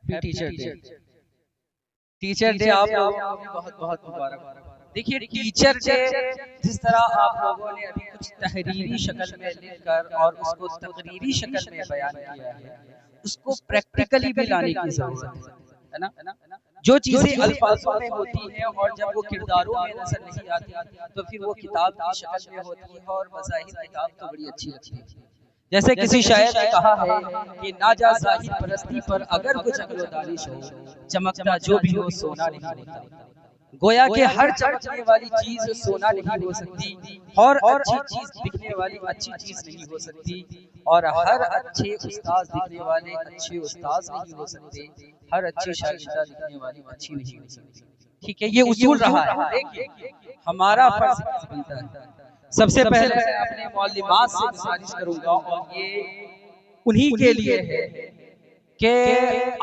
Happy teacher day. Teacher day आप लोगों को भी बहुत बहुत मुबारक। देखिए टीचर डे जिस तरह आप लोगों ने अभी कुछ तहरीरी शक्ल में लिखकर और उसको तकरीरी शक्ल में बयान किया है, उसको प्रैक्टिकली भी लाने की जरूरत है ना। जो चीजें अल्फाजों में होती हैं और जब वो किरदारों में नजर नहीं आती तो फिर वो किताब की शक्ल में होती है और बज़ाहिर किताब तो बड़ी अच्छी लगती है। जैसे किसी शायर ने कहा है कि ना जा ज़ाहिर परस्ती पर अगर कुछ अक्ल दानिश हो, चमकता जो भी हो सोना नहीं होता। गोया के हर चमकने वाली चीज सोना नहीं हो सकती और अच्छी चीज दिखने वाली अच्छी चीज नहीं हो सकती और हर अच्छे उस्ताद दिखने वाले अच्छे उस्ताद नहीं हो सकते, हर अच्छी शागिर्दा दिखने वाली अच्छी नहीं हो सकती। ठीक है, ये उसूल रहा है। देखिए हमारा फर्ज बनता है, सबसे पहले मैं अपने मौलिमात से गुजारिश करूंगा और ये उन्हीं के लिए है कि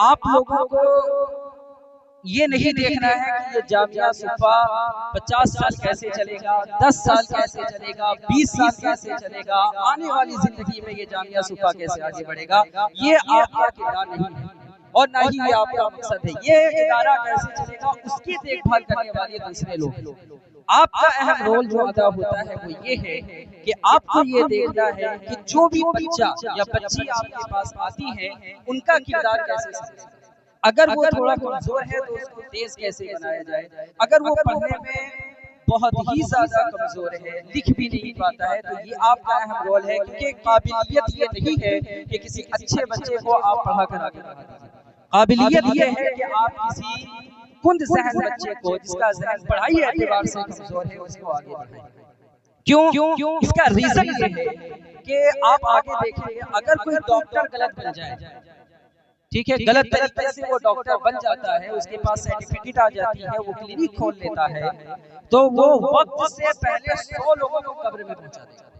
आप लोगों को ये नहीं देखना है कि ये जामिया सुफ़ा 50 साल कैसे चलेगा, 10 साल कैसे चलेगा, 20 साल कैसे चलेगा, आने वाली जिंदगी में ये जामिया सुफ़ा कैसे आगे बढ़ेगा, ये आपका किरदार नहीं है और ना ही ये आपका मकसद है। ये इदारा कैसे चलेगा उसकी देखभाल करने वाले दूसरे लोग। आपका अहम रोल जो अदा होता है वो ये है कि आपको ये देखना है कि जो भी बच्चा या बच्ची आपके पास आती है उनका किरदार कैसे चलेगा। अगर वो थोड़ा कमजोर है तो उसको तेज कैसे बनाया जाए, अगर वो पढ़ने में बहुत ही ज्यादा कमजोर है, लिख भी नहीं पाता है, तो ये आपका अहम रोल है क्योंकि काबिलियत ये नहीं है कि किसी अच्छे बच्चे को आप पढ़ा कर आगे बढ़ा दीजिए। काबिलियत ये है कि आप किसी कुंद ज़हन बच्चे को जिसका ज़हन पढ़ाई एतबार से कमजोर है उसको आगे बढ़ाएं। क्यों? इसका रीजन ये है कि आप आगे देखेंगे अगर कोई डॉक्टर गलत बन जाए, ठीक है, गलत तरीके से वो डॉक्टर बन जाता है, उसके पास सर्टिफिकेट आ जाती है, वो क्लिनिक खोल लेता है, तो वो वक्त से पहले 100 लोगों को कब्र में पहुंचा देगा।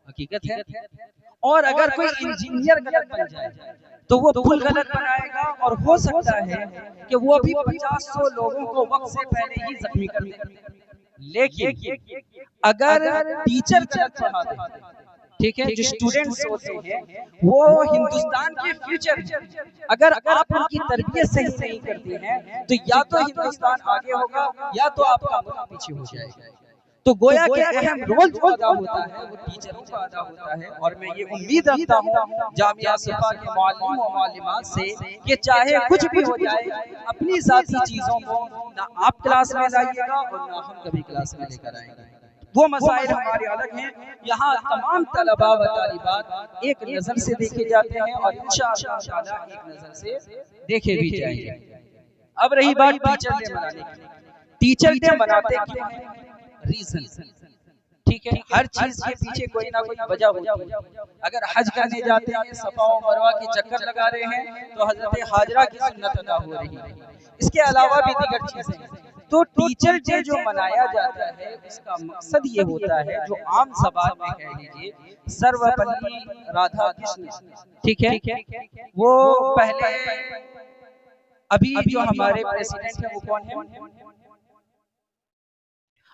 हकीकत है। और अगर कोई इंजीनियर गलत बन जाए तो वो पुल गलत बनाएगा और हो सकता है कि वो भी 50-100 लोगों को वक्त से पहले ही जख्मी कर दे। लेकिन अगर टीचर गलत पढ़ा दे, ठीक है, जो स्टूडेंट्स होते हैं वो हिंदुस्तान के फ्यूचर, अगर आप उनकी तरबियत सही नहीं करते हैं तो या तो हिंदुस्तान आगे होगा या तो आपका मुल्क पीछे हो जाएगा। तो गोया के अहम रोल जो अदा होता है वो टीचरों का अदा होता है और मैं ये उम्मीद रखता हूँ जामिया सुफ़ा के मौलिम और मौलिमात से कि चाहे कुछ भी हो जाए अपनी ज़ाती चीज़ों को ना आप क्लास में लाइएगा और ना हम कभी क्लास में लेकर आएंगे। वो मसाइल हमारे अलग हैं, यहाँ तमाम तलबा व तालिबात एक नजर से देखे जाते हैं और इंशाअल्लाह एक नजर से देखे भी जाएंगे। अब रही बात टीचर डे मनाने की। टीचर डे मनाते क्यों हैं? रीजन, ठीक है, हर चीज के पीछे कोई ना कोई वजह होती है। अगर हज करने जाते हैं, सफा और मरवा के चक्कर लगा रहे हैं तो हजरत हाजरा की सुन्नत अदा हो रही है। इसके अलावा भी दीगर चीजें हैं। तो टीचर डे जो मनाया जाता है उसका मकसद ये होता है, जो आम ज़बान में कह लीजिए सर्वपल्ली राधा कृष्ण, ठीक है, वो पहले अभी जो हमारे प्रेसिडेंट है वो कौन है?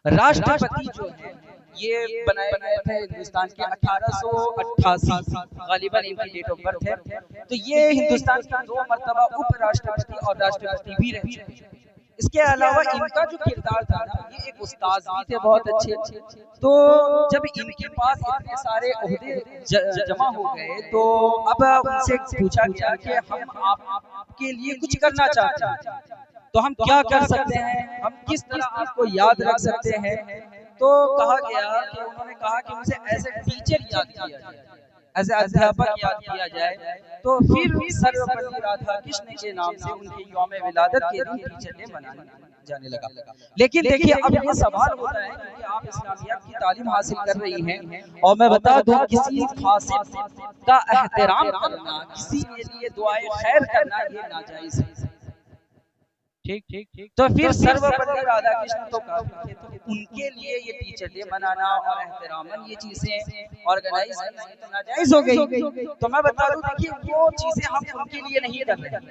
राष्ट्रपति जो है ये बनाए गए थे हिंदुस्तान के 1888 गालिबन इनकी डेट ऑफ बर्थ है। तो ये हिंदुस्तान के 2 मरतबा उपराष्ट्रपति और राष्ट्रपति भी रह चुके हैं। इसके अलावा इनका जो किरदार था ना, ये एक उस्ताद भी थे बहुत अच्छे। तो जब इनके पास इतने सारे ओहदे जमा हो गए तो अब उनसे पूछा गया कि हम आपके लिए कुछ करना चाहते हैं, तो हम क्या कर सकते हैं, हम किस तरह आपको याद रख सकते हैं। तो कहा गया कि उन्होंने कहा कि मुझे एज ए टीचर याद किया जाए, एज ए अध्यापक याद किया जाए। तो फिर सर्वपल्ली राधा कृष्ण के नाम से उनके यौम विलादत के दिन टीचर डे मनाया जाने लगा। लेकिन देखिए अब ये सवाल होता है कि आप इस्लामियात की तालीम हासिल कर रही हैं और मैं बता दूं किसी फासिक का एहतराम करना, किसी के लिए दुआए खैर करना ये नाजायज है। ठीक ठीक ठीक। तो फिर सर्वपल्ली राधाकृष्ण तो काफी थे, तो उनके लिए ये टीचर डे मनाना और एहतरामन ये चीजें ऑर्गेनाइज करना तो नाजायज हो गई। तो मैं बता दूं, देखिए वो चीजें हम उनके लिए नहीं कर रहे हैं,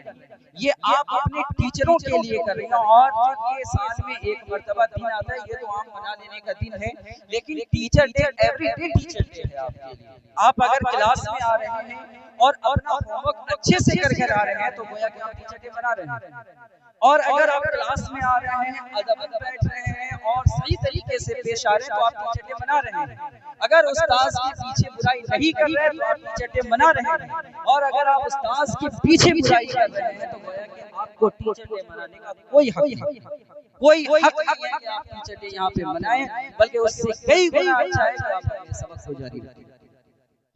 ये आप अपने टीचरों के लिए कर रहे हैं। और ये साल में एक मर्तबा दिन आता है, ये तो आम मना लेने का दिन है, लेकिन teacher day every day teacher day है आपके लिए। आप अगर क्लास में आ रहे हैं और अपना होमवर्क अच्छे से करके आ रहे हैं तो गोया कि आप टीचर डे मना रहे हैं। और अगर आप क्लास में आ रहे हैं, अदब बैठ रहे हैं और सही तरीके से पेश आ रहे हैं तो आप टीचर डे मना रहे हैं। अगर उस्ताद के पीछे बुराई नहीं कर रहे हैं तो आप टीचर डे मना रहे हैं। और अगर आप उस्ताद के पीछे बुराई कर रहे हैं तो गोया कि आपको टीचर डे मनाने का कोई हक नहीं है कि आप टीचर डे यहाँ पे मनाएं, बल्कि उससे कई गुना अच्छा है कि आप अपने सबक को जारी रखें।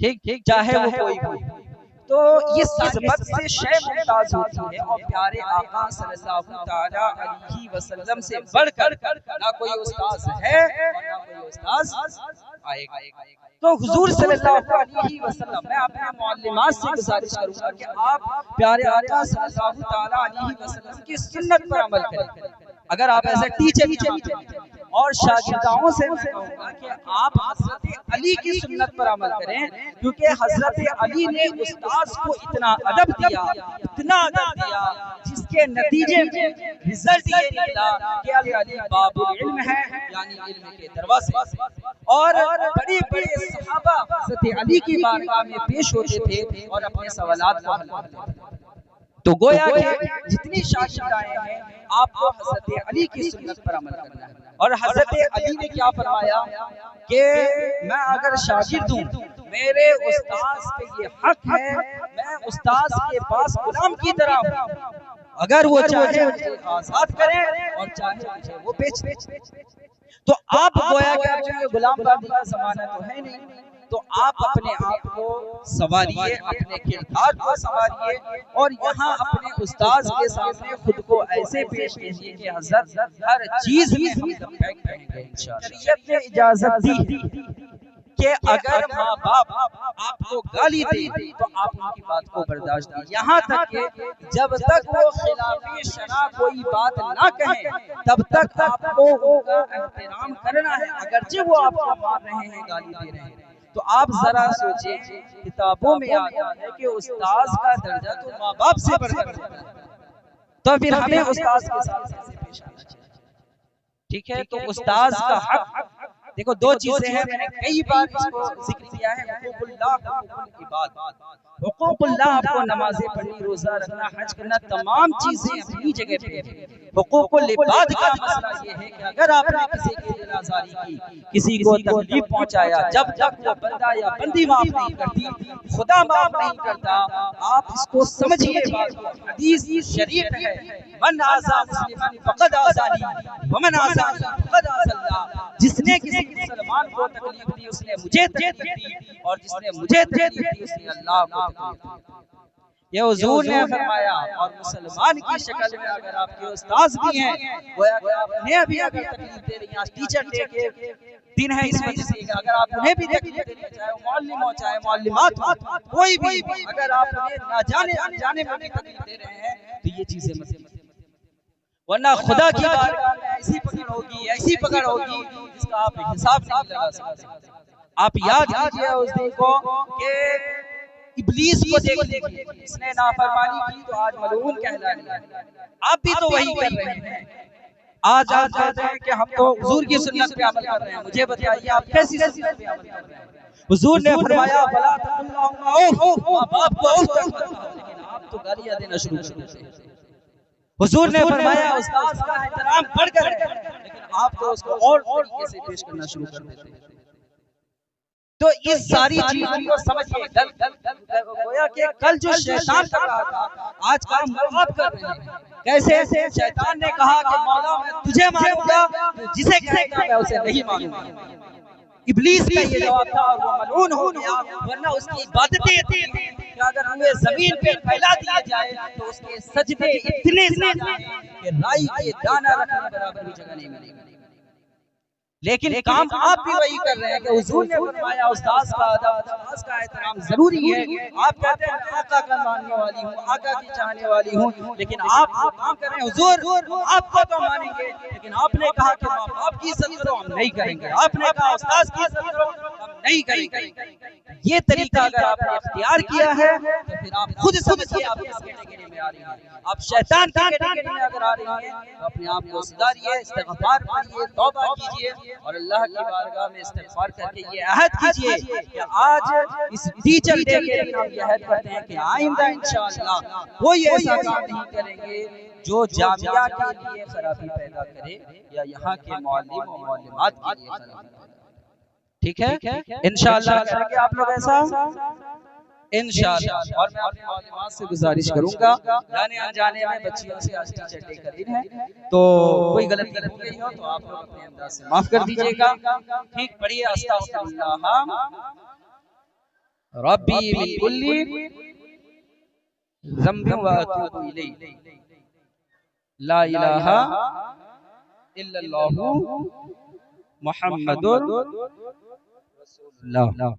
ठीक ठीक, चाहे वो कोई हो। तो ये खिदमत से शय मुमताज होती है और प्यारे आका सल्लल्लाहु तआला अलैहि वसल्लम से बढ़कर ना कोई उस्ताद है और ना कोई उस्ताद आएगा। तो हुजूर सल्लल्लाहु अलैहि वसल्लम, मैं अपने मुअल्लिमात से गुजारिश करूंगा कि आप प्यारे आका सल्लल्लाहु तआला अलैहि वसल्लम की सुन्नत पर अमल करें। अगर आप ऐसे टीचर और शागिर्दों से मैं कहूंगा कि आप हजरत अली की सुन्नत पर अमल करें, क्योंकि हजरत अली ने उस्ताद को इतना अदब दिया, इतना अदब दिया, जिसके नतीजे में रिजल्ट ये निकला कि अली बाबुल इल्म है, यानी इल्म के दरवाजे। और बड़े-बड़े सहाबा हजरत अली की बारगाह में पेश होते थे और अपने सवालात को हल करते थे। तो गोया कि जितनी शागिर्दाएं हैं आपको हजरत अली की सुन्नत पर अमल करना है। और हजरत अली ने क्या फरमाया कि मैं अगर शागिर्द हूँ, मेरे उस्ताद पे ये हक है, मैं उस्ताद के पास गुलाम की तरह हूँ। अगर वो चाहे मुझे आजाद करें और चाहे मुझे वो बेच। तो आप गोया कि गुलाम बांधी का जमाना तो है नहीं, तो आप अपने आप को संवारिए, अपने किरदार को संवारिए और यहाँ अपने उस्ताद के सामने खुद को ऐसे पेश कीजिए कि हज़रत हर चीज में हम लबैक कहेंगे इंशाअल्लाह। शरीयत ने इजाजत दी कि अगर माँ बाप आपको गाली दे तो आप उनकी बात को बर्दाश्त कीजिए, यहाँ तक कि जब तक वो खिलाफे शरा कोई बात ना कहें तब तक आपको उनका एहतराम करना है, अगरचे वो आपको मार रहे हैं, गाली दे रहे हैं। तो आप जरा सोचें, किताबों में आता है कि उस्ताद का दर्जा तो माँ बाप से बढ़कर होता है, तो फिर हमें उस्ताद के साथ कैसे पेश आना चाहिए? ठीक है, तो उस्ताद का हक देखो, दो चीजें हैं, मैंने कई बार इसको जिक्र किया है, हुकूकुल्लाह, हुकूकुल इबाद। हुकूकुल्लाह आपको नमाजें पढ़नी, रोजा रखना, हज करना, तमाम चीजें अपनी जगह पे है। हुकूकुल इबाद का मसला ये है कि अगर आपने किसी की दिलाजारी की, किसी को तकलीफ पहुंचाया, जब तक वो बंदा या बंदी माफ नहीं करती, खुदा माफ नहीं करता, आप इसको समझिए, हदीस शरीफ है, मन आज़ा मुस्लिमन फक़द आज़ानी व मन आज़ानी फक़द आज़ल्लाह। जिसने किसी मुसलमान को तकलीफ दी उसने मुझे तकलीफ दी, और जिसने मुझे तकलीफ दी उसने अल्लाह को तकलीफ दी। ये हुजूर ने फरमाया। और मुसलमान की शक्ल में अगर आपके उस्ताद भी हैं, गोया कि आप उन्हें भी अगर तकलीफ दे रही हैं, आज टीचर डे के दिन है, इस वजह से अगर आप उन्हें भी तकलीफ दे रही हैं, चाहे मुअल्लिम हो चाहे मुअल्लिमात हो, कोई भी, अगर आप उन्हें ना जाने अनजाने में भी तकलीफ दे रहे हैं तो ये चीजें मत, वरना खुदा की बारगाह में ऐसी पकड़ होगी, ऐसी पकड़ होगी जिसका आप हिसाब नहीं लगा सकते। आप याद कीजिए उस दिन को कि इब्लीस को देखिए, इसने नाफरमानी की तो आज मलऊन कहला लिया। आप भी तो वही कर रहे हैं। आज आप कहते हैं कि हम तो हुजूर की सुन्नत पे अमल कर रहे हैं, मुझे बताइए आप कैसी सुन्नत पे अमल कर रहे हैं? हुजूर ने फरमाया फला तकुल्लाहुमा उफ, बाप को उफ तक मत कहो, लेकिन आप तो गालियां देना शुरू कर देते हैं। हुजूर ने फरमाया उस्ताद का एहतराम बढ़कर है, लेकिन आप तो उसको और तरीके से पेश करना शुरू कर देते हैं। तो इस सारी चीजों को समझिए, गोया कि कल जो शैतान कर रहा था आज का हम आप कर रहे हैं। कैसे? शैतान ने कहा कि मौला मैं तुझे मारूंगा, जिसे कहेगा मैं उसे नहीं मारूंगा। इब्लीस का ये जवाब था और वो मलऊन हो गया, वरना उसकी इबादतें थी कि अगर हमें जमीन पे फैला दिया जाए तो उसके सजदे इतने ज्यादा हैं कि राई के दाना रखने बराबर भी जगह नहीं मिलेगी। लेकिन काम आप भी वही कर रहे हैं कि हुजूर ने फरमाया उस्ताद का अदब, उस्ताद का एहतराम जरूरी है। आप कहते हैं मैं आका का मानने वाली हूँ, आका की चाहने वाली हूँ, लेकिन आप जो काम कर रहे हैं हुजूर आपको तो मानेंगे, लेकिन आपने कहा कि माँ बाप की इज्जत करो, हम नहीं करेंगे। आपने कहा उस्ताद की इज्जत करो, हम नहीं करेंगे। ये तरीका अगर आपने इख्तियार किया है तो फिर आप खुद समझिए आप किस कैटेगरी में आ रही हैं। आप शैतान की कैटेगरी में अगर आ रही हैं तो अपने आप को सुधारिए, इस्तिग़फ़ार पढ़िए, तौबा कीजिए और अल्लाह की बारगाह में इस्तिग़फ़ार करके ये अहद कीजिए कि आज इस टीचर डे के दिन हम ये अहद करते हैं कि आइंदा इंशाअल्लाह कोई ऐसा काम नहीं करेंगे जो जामिया के लिए खराबी पैदा करे या यहाँ के मौलिम और मौलिमात के लिए खराबी पैदा करे। ठीक है, इंशाअल्लाह करेंगे आप लोग ऐसा इंशाअल्लाह। और मैं अपने मौलिमात से गुजारिश करूंगा, जाने अनजाने में बच्चियों से आज टीचर डे कर रही है तो कोई गलती हो गई हो तो आप लोग अपने अंदाज से माफ कर दीजिएगा। ठीक, पढ़िए अस्तगफिरुल्लाह रब्बी मिन कुल्ली ज़ंबिन व अतूबु इलैहि, ला इलाहा इल्लल्लाहु मुहम्मदुर रसूलुल्लाह।